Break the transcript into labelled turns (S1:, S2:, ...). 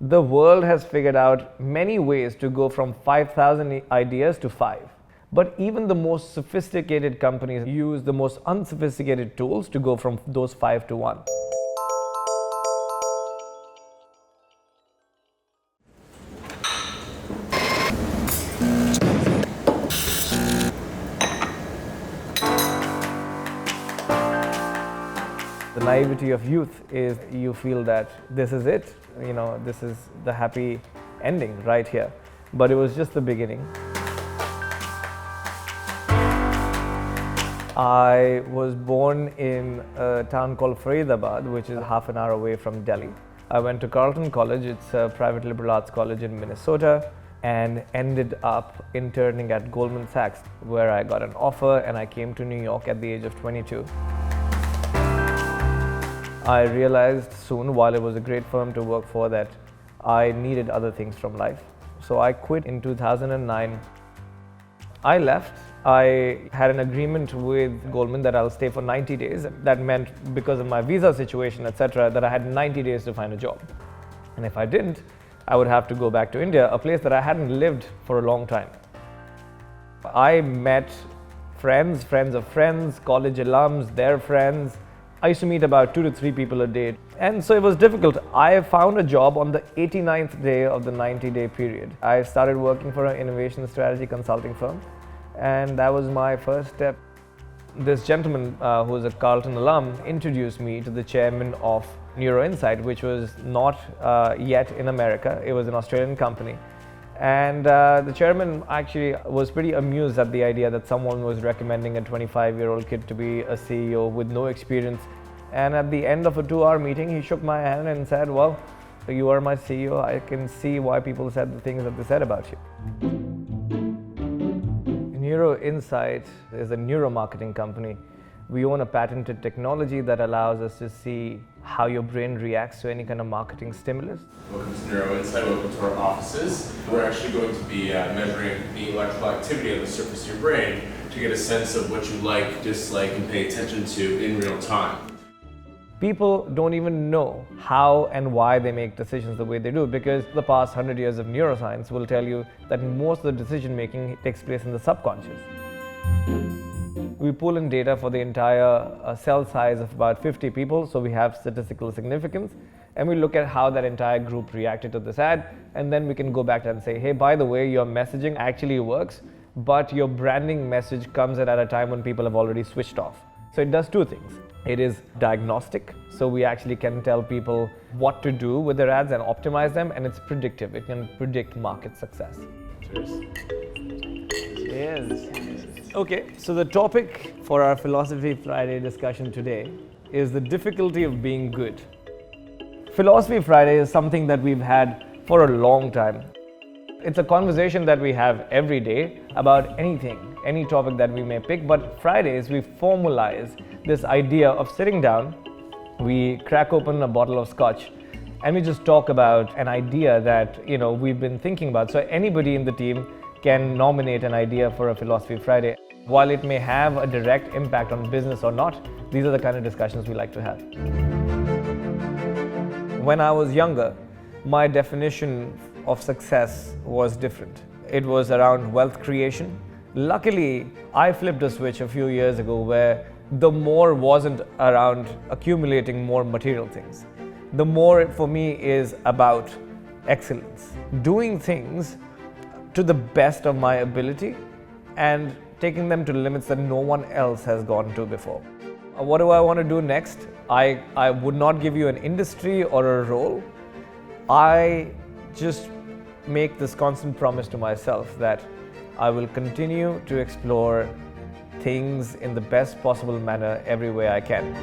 S1: The world has figured out many ways to go from 5,000 ideas to 5. But even the most sophisticated companies use the most unsophisticated tools to go from those 5 to 1. The naivety of youth is you feel that this is it, this is the happy ending right here. But it was just the beginning. I was born in a town called Faridabad, which is half an hour away from Delhi. I went to Carleton College, it's a private liberal arts college in Minnesota, and ended up interning at Goldman Sachs, where I got an offer and I came to New York at the age of 22. I realized soon, while it was a great firm to work for, that I needed other things from life. So I quit in 2009. I left. I had an agreement with Goldman that I'll stay for 90 days. That meant, because of my visa situation, etc., that I had 90 days to find a job. And if I didn't, I would have to go back to India, a place that I hadn't lived for a long time. I met friends of friends, college alums, their friends. I used to meet about 2 to 3 people a day, and so it was difficult. I found a job on the 89th day of the 90-day period. I started working for an innovation strategy consulting firm, and that was my first step. This gentleman who was a Carleton alum introduced me to the chairman of Neuro-Insight, which was not yet in America. It was an Australian company. And the chairman actually was pretty amused at the idea that someone was recommending a 25-year-old kid to be a CEO with no experience. And at the end of a 2-hour meeting, he shook my hand and said, "Well, you are my CEO. I can see why people said the things that they said about you." Neuro-Insight is a neuromarketing company. We own a patented technology that allows us to see how your brain reacts to any kind of marketing stimulus.
S2: Welcome to Neuro-Insight, welcome to our offices. We're actually going to be measuring the electrical activity on the surface of your brain to get a sense of what you like, dislike, and pay attention to in real time.
S1: People don't even know how and why they make decisions the way they do, because the past 100 years of neuroscience will tell you that most of the decision making takes place in the subconscious. We pull in data for the entire cell size of about 50 people, so we have statistical significance, and we look at how that entire group reacted to this ad, and then we can go back and say, hey, by the way, your messaging actually works, but your branding message comes at a time when people have already switched off. So it does 2 things. It is diagnostic, so we actually can tell people what to do with their ads and optimize them, and it's predictive. It can predict market success. Cheers. Cheers. Okay, so the topic for our Philosophy Friday discussion today is the difficulty of being good. Philosophy Friday is something that we've had for a long time. It's a conversation that we have every day about anything, any topic that we may pick, but Fridays we formalize this idea of sitting down, we crack open a bottle of scotch, and we just talk about an idea that we've been thinking about. So anybody in the team can nominate an idea for a Philosophy Friday. While it may have a direct impact on business or not, these are the kind of discussions we like to have. When I was younger, my definition of success was different. It was around wealth creation. Luckily, I flipped a switch a few years ago where the more wasn't around accumulating more material things. The more for me is about excellence, doing things to the best of my ability and taking them to limits that no one else has gone to before. What do I want to do next? I would not give you an industry or a role. I just make this constant promise to myself that I will continue to explore things in the best possible manner every way I can.